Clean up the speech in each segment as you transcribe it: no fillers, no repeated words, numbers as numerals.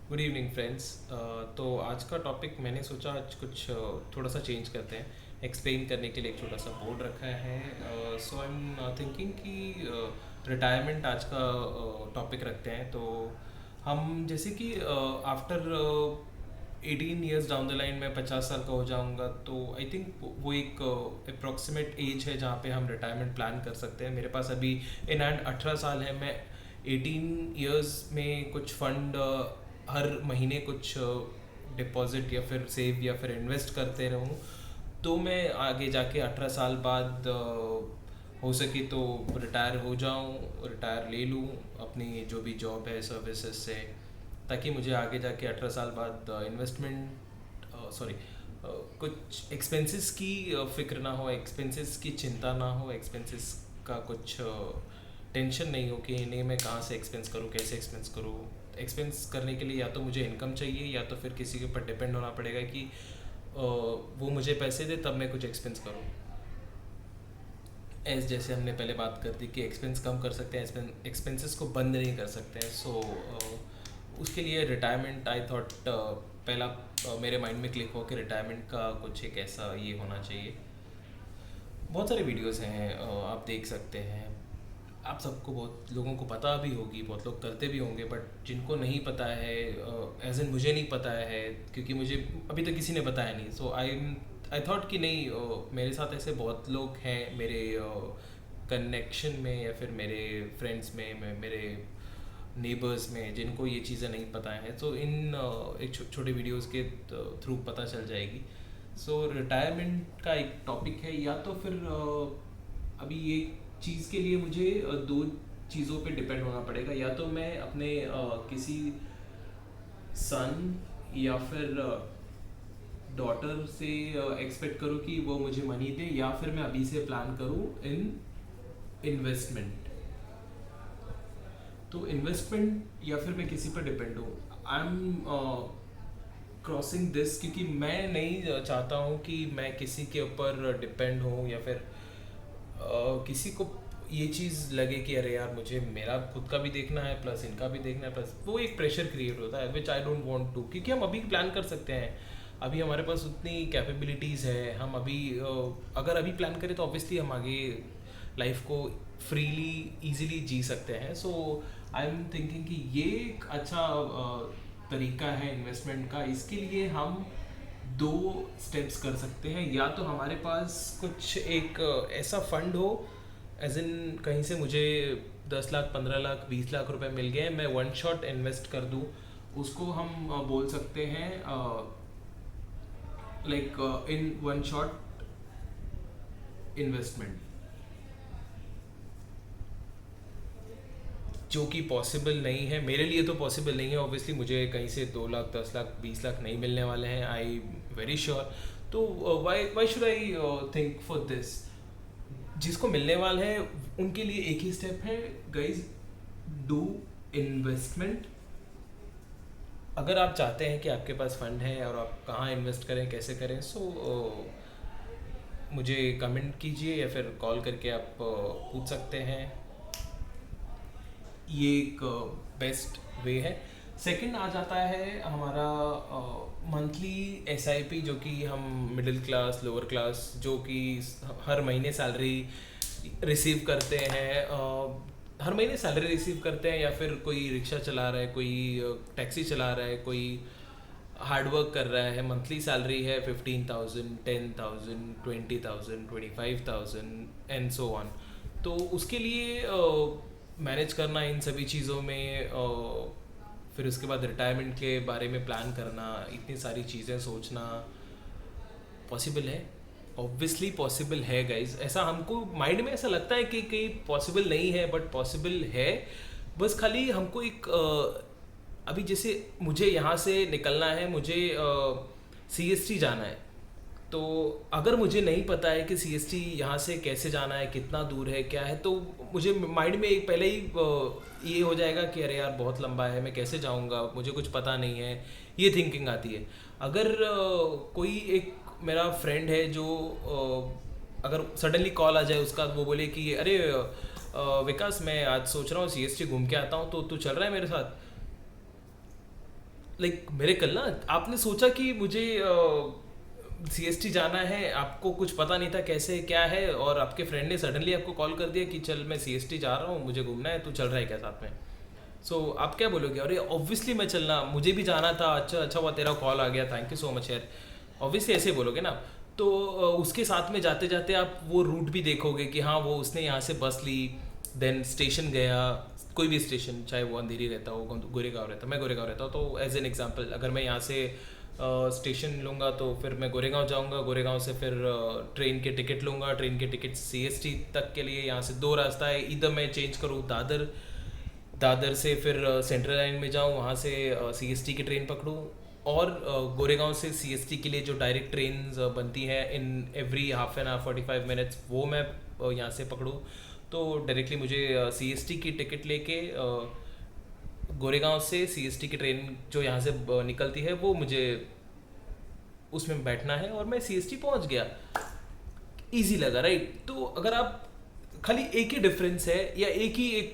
Good evening friends. तो आज का टॉपिक मैंने सोचा आज कुछ थोड़ा सा चेंज करते हैं। एक्सप्लेन करने के लिए एक छोटा सा बोर्ड रखा है। सो आई एम थिंकिंग कि रिटायरमेंट आज का टॉपिक रखते हैं। तो हम जैसे कि after 18 years down the line मैं 50 साल का हो जाऊंगा, तो आई थिंक वो एक अप्रॉक्सीमेट एज है जहाँ पे हम रिटायरमेंट प्लान कर सकते हैं। मेरे पास अभी इन हैंड 18 साल है। मैं 18 ईयर्स में कुछ फंड हर महीने कुछ डिपॉजिट या फिर सेव या फिर इन्वेस्ट करते रहूँ, तो मैं आगे जाके 18 साल बाद हो सके तो रिटायर हो जाऊँ, रिटायर ले लूँ अपनी जो भी जॉब है सर्विसेज से, ताकि मुझे आगे जाके 18 साल बाद इन्वेस्टमेंट सॉरी कुछ एक्सपेंसेस की फ़िक्र ना हो, एक्सपेंसेस की चिंता ना हो, एक्सपेंसेस का कुछ टेंशन नहीं हो कि नहीं मैं कहाँ से एक्सपेंस करूँ, कैसे एक्सपेंस करूँ। एक्सपेंस करने के लिए या तो मुझे इनकम चाहिए या तो फिर किसी के ऊपर डिपेंड होना पड़ेगा कि वो मुझे पैसे दे तब मैं कुछ एक्सपेंस करूँ। एज जैसे हमने पहले बात कर दी कि एक्सपेंस कम कर सकते हैं, एक्सपेंसेस को बंद नहीं कर सकते हैं। सो उसके लिए रिटायरमेंट आई थॉट पहला मेरे माइंड में क्लिक हो कि रिटायरमेंट का कुछ एक ऐसा ये होना चाहिए। बहुत सारे वीडियोस हैं, आप देख सकते हैं। आप सबको, बहुत लोगों को पता भी होगी, बहुत लोग करते भी होंगे, बट जिनको नहीं पता है, एज इन मुझे नहीं पता है क्योंकि मुझे अभी तक किसी ने बताया नहीं। सो आई थॉट कि नहीं, मेरे साथ ऐसे बहुत लोग हैं मेरे कनेक्शन में या फिर मेरे फ्रेंड्स में, मेरे नेबर्स में, जिनको ये चीज़ें नहीं पता हैं। तो इन एक छोटे वीडियोस के थ्रू पता चल जाएगी। सो रिटायरमेंट का एक टॉपिक है, या तो फिर अभी ये चीज़ के लिए मुझे दो चीज़ों पे डिपेंड होना पड़ेगा। या तो मैं अपने किसी सन या फिर डॉटर से एक्सपेक्ट करूँ कि वो मुझे मनी दे, या फिर मैं अभी से प्लान करूँ इन इन्वेस्टमेंट। तो इन्वेस्टमेंट या फिर मैं किसी पर डिपेंड हूँ। आई एम क्रॉसिंग दिस क्योंकि मैं नहीं चाहता हूँ कि मैं किसी के ऊपर डिपेंड हूँ, या फिर किसी को ये चीज़ लगे कि अरे यार मुझे मेरा खुद का भी देखना है प्लस इनका भी देखना है, प्लस वो एक प्रेशर क्रिएट होता है विच आई डोंट वांट टू। क्योंकि हम अभी प्लान कर सकते हैं, अभी हमारे पास उतनी कैपेबिलिटीज़ है। हम अभी अगर अभी प्लान करें तो ऑब्वियसली हम आगे लाइफ को फ्रीली इजीली जी सकते हैं। सो आई एम थिंकिंग कि ये एक अच्छा तरीका है इन्वेस्टमेंट का। इसके लिए हम दो स्टेप्स कर सकते हैं। या तो हमारे पास कुछ एक ऐसा फंड हो, एज इन कहीं से मुझे 10 लाख 15 लाख 20 लाख रुपए मिल गए, मैं वन शॉट इन्वेस्ट कर दूँ, उसको हम बोल सकते हैं like in one shot investment, जो कि पॉसिबल नहीं है मेरे लिए। तो पॉसिबल नहीं है ऑब्वियसली, मुझे कहीं से 2 लाख 10 लाख 20 लाख नहीं मिलने वाले हैं, आई वेरी श्योर। तो why should I think for this. जिसको मिलने वाले हैं उनके लिए एक ही स्टेप है, गाइज, डू इन्वेस्टमेंट। अगर आप चाहते हैं कि आपके पास फंड है और आप कहाँ इन्वेस्ट करें, कैसे करें, सो मुझे कमेंट कीजिए या फिर कॉल करके आप पूछ सकते हैं। ये एक बेस्ट वे है। सेकंड आ जाता है हमारा मंथली एसआईपी, जो कि हम मिडिल क्लास लोअर क्लास जो कि हर महीने सैलरी रिसीव करते हैं, हर महीने सैलरी रिसीव करते हैं, या फिर कोई रिक्शा चला रहा है, कोई टैक्सी चला रहा है, कोई हार्ड वर्क कर रहा है, मंथली सैलरी है 15,000 10,000 20,000 25,000 एंड सो ऑन। तो उसके लिए मैनेज करना इन सभी चीज़ों में, फिर उसके बाद रिटायरमेंट के बारे में प्लान करना, इतनी सारी चीज़ें सोचना पॉसिबल है। ऑब्वियसली पॉसिबल है गाइज। ऐसा हमको माइंड में ऐसा लगता है कि कहीं पॉसिबल नहीं है, बट पॉसिबल है। बस खाली हमको एक अभी जैसे मुझे यहाँ से निकलना है, मुझे CST जाना है। तो अगर मुझे नहीं पता है कि CST यहाँ से कैसे जाना है, कितना दूर है, क्या है, तो मुझे माइंड में एक पहले ही ये हो जाएगा कि अरे यार बहुत लंबा है, मैं कैसे जाऊँगा, मुझे कुछ पता नहीं है, ये थिंकिंग आती है। अगर कोई एक मेरा फ्रेंड है जो अगर सडनली कॉल आ जाए उसका, वो बोले कि अरे विकास मैं आज सोच रहा हूँ CST घूम के आता हूँ, तो तू चल रहा है मेरे साथ। मेरे कल ना आपने सोचा कि मुझे CST जाना है, आपको कुछ पता नहीं था कैसे क्या है, और आपके फ्रेंड ने सडनली आपको कॉल कर दिया कि चल मैं CST जा रहा हूँ, मुझे घूमना है, तू चल रहा है क्या साथ में? आप क्या बोलोगे? अरे ऑब्वियसली मैं चलना, मुझे भी जाना था, अच्छा अच्छा हुआ तेरा कॉल आ गया, थैंक यू सो मच यार। ऑब्वियसली ऐसे बोलोगे ना। तो उसके साथ में जाते जाते आप वो रूट भी देखोगे कि हाँ वो उसने यहाँ से बस ली, देन स्टेशन गया, कोई भी स्टेशन, चाहे वो अंधेरी रहता हो, गोरेगांव रहता, मैं गोरेगांव रहता हूँ, तो एज एन एग्जांपल अगर मैं यहाँ से स्टेशन लूँगा तो फिर मैं गोरेगांव जाऊँगा, गोरेगांव से फिर ट्रेन के टिकट लूँगा, ट्रेन के टिकट CST तक के लिए। यहाँ से दो रास्ता है, इधर मैं चेंज करूँ दादर, दादर से फिर सेंट्रल लाइन में जाऊँ, वहाँ से CST की ट्रेन पकड़ूँ, और गोरेगांव से CST के लिए जो डायरेक्ट ट्रेन बनती हैं in every half an hour 45 minutes, वो मैं यहाँ से पकड़ूँ। तो डायरेक्टली मुझे CST की टिकट लेके गोरेगांव से CST की ट्रेन जो यहाँ से निकलती है वो मुझे उसमें बैठना है, और मैं CST पहुँच गया। इजी लगा, राइट? तो अगर आप खाली एक ही डिफरेंस है या एक ही एक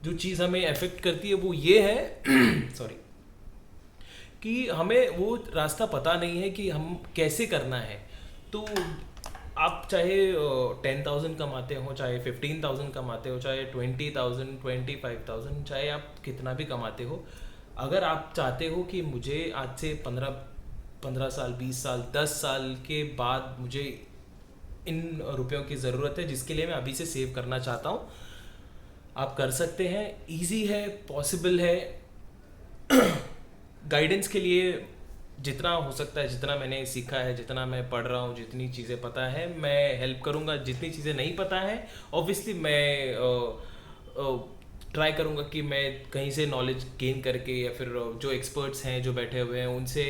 जो चीज़ हमें अफेक्ट करती है वो ये है सॉरी, कि हमें वो रास्ता पता नहीं है कि हम कैसे करना है। तो आप चाहे 10,000 कमाते हो, चाहे 15,000 कमाते हो, चाहे 20,000 25,000, चाहे आप कितना भी कमाते हो, अगर आप चाहते हो कि मुझे आज से 15 साल, 20 साल, 10 साल के बाद मुझे इन रुपयों की ज़रूरत है जिसके लिए मैं अभी से सेव करना चाहता हूँ, आप कर सकते हैं। इजी है, पॉसिबल है। गाइडेंस के लिए जितना हो सकता है, जितना मैंने सीखा है, जितना मैं पढ़ रहा हूँ, जितनी चीज़ें पता है मैं हेल्प करूँगा। जितनी चीज़ें नहीं पता है ऑब्वियसली मैं ट्राई करूँगा कि मैं कहीं से नॉलेज गेन करके, या फिर जो एक्सपर्ट्स हैं जो बैठे हुए हैं उनसे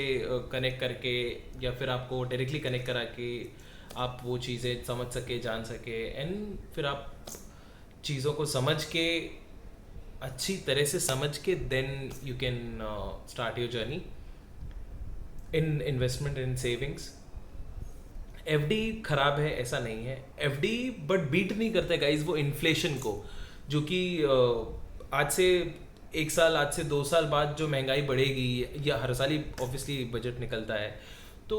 कनेक्ट करके, या फिर आपको डायरेक्टली कनेक्ट करा के आप वो चीज़ें समझ सके, जान सके, एंड फिर आप चीज़ों को समझ के, अच्छी तरह से समझ के, then you can start your journey in investment, in savings. FD खराब है ऐसा नहीं है, FD बट बीट नहीं करता है गाइज वो इन्फ्लेशन को, जो कि आज से 1 साल, आज से 2 साल बाद जो महंगाई बढ़ेगी, या हर साल ही ऑब्वियसली बजट निकलता है, तो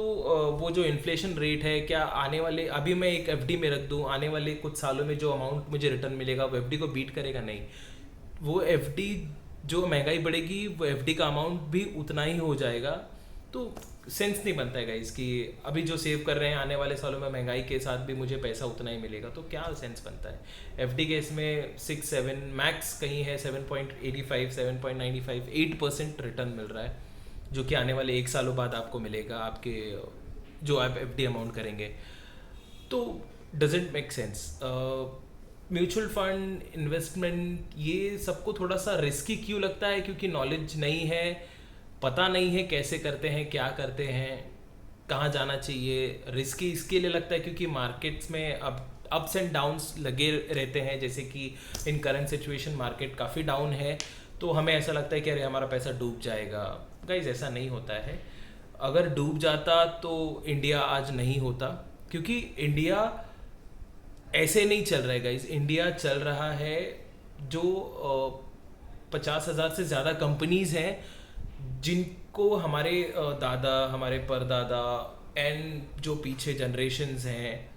वो जो इन्फ्लेशन रेट है, क्या आने वाले, अभी मैं एक FD में रख दूँ, आने वाले कुछ सालों में जो अमाउंट मुझे रिटर्न मिलेगा वो FD को बीट करेगा? नहीं। वो FD, जो महंगाई बढ़ेगी वो FD का अमाउंट भी उतना ही हो जाएगा। तो सेंस नहीं बनता है गाइस कि अभी जो सेव कर रहे हैं आने वाले सालों में महंगाई के साथ भी मुझे पैसा उतना ही मिलेगा, तो क्या सेंस बनता है? FD के इसमें 6-7 मैक्स कहीं है 7.85, 7.95, 8% रिटर्न मिल रहा है, जो कि आने वाले 1 सालों बाद आपको मिलेगा, आपके जो आप FD अमाउंट करेंगे। तो doesn't make sense. Mutual fund, investment, ये सबको थोड़ा सा रिस्की क्यों लगता है? क्योंकि नॉलेज नहीं है, पता नहीं है कैसे करते हैं, क्या करते हैं, कहाँ जाना चाहिए। रिस्की इसके लिए लगता है क्योंकि मार्केट्स में अब अप्स एंड डाउन्स लगे रहते हैं, जैसे कि इन करंट सिचुएशन मार्केट काफ़ी डाउन है, तो हमें ऐसा लगता है कि अरे हमारा पैसा डूब जाएगा। गाइस ऐसा नहीं होता है। अगर डूब जाता तो इंडिया आज नहीं होता, क्योंकि इंडिया ऐसे नहीं चल रहा है गाइस। इंडिया चल रहा है जो 50,000 से ज़्यादा कंपनीज हैं जिनको हमारे दादा, हमारे परदादा एंड जो पीछे जनरेशन्स हैं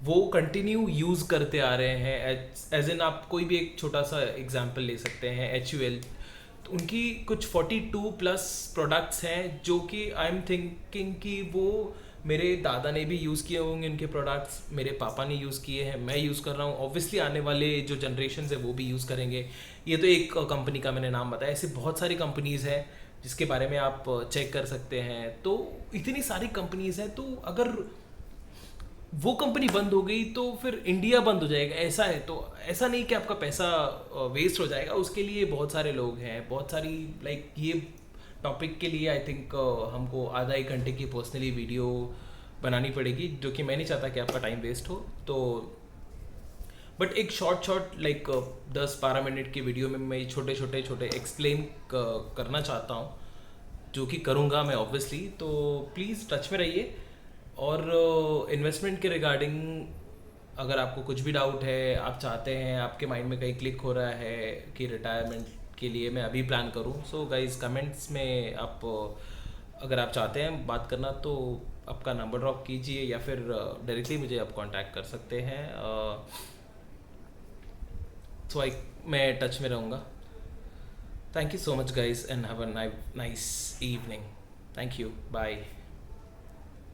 वो कंटिन्यू यूज़ करते आ रहे हैं। एज इन आप कोई भी एक छोटा सा एग्जांपल ले सकते हैं, HUL, तो उनकी कुछ 42+ प्रोडक्ट्स हैं जो कि आई एम थिंकिंग कि वो मेरे दादा ने भी यूज़ किए होंगे, उनके प्रोडक्ट्स मेरे पापा ने यूज़ किए हैं, मैं यूज़ कर रहा हूँ, ऑब्वियसली आने वाले जो जनरेशन है वो भी यूज़ करेंगे। ये तो एक कंपनी का मैंने नाम बताया, ऐसे बहुत सारी कंपनीज़ हैं जिसके बारे में आप चेक कर सकते हैं। तो इतनी सारी कंपनीज़ हैं, तो अगर वो कंपनी बंद हो गई तो फिर इंडिया बंद हो जाएगा, ऐसा है। तो ऐसा नहीं कि आपका पैसा वेस्ट हो जाएगा, उसके लिए बहुत सारे लोग हैं, बहुत सारी ये टॉपिक के लिए आई थिंक हमको आधा 1 घंटे की पर्सनली वीडियो बनानी पड़ेगी, जो कि मैं नहीं चाहता कि आपका टाइम वेस्ट हो। तो बट एक शॉर्ट 10-12 मिनट की वीडियो में मैं छोटे एक्सप्लेन करना चाहता हूँ, जो कि करूँगा मैं ऑब्वियसली। तो प्लीज़ टच में रहिए। और इन्वेस्टमेंट के रिगार्डिंग अगर आपको कुछ भी डाउट है, आप चाहते हैं, आपके माइंड में कहीं क्लिक हो रहा है कि रिटायरमेंट के लिए मैं अभी प्लान करूँ। सो गाइज कमेंट्स में आप अगर आप चाहते हैं बात करना तो आपका नंबर ड्रॉप कीजिए या फिर डायरेक्टली मुझे आप कांटेक्ट कर सकते हैं। सो आई मैं टच में रहूँगा। Thank you so much guys and have a nice evening. Thank you, bye.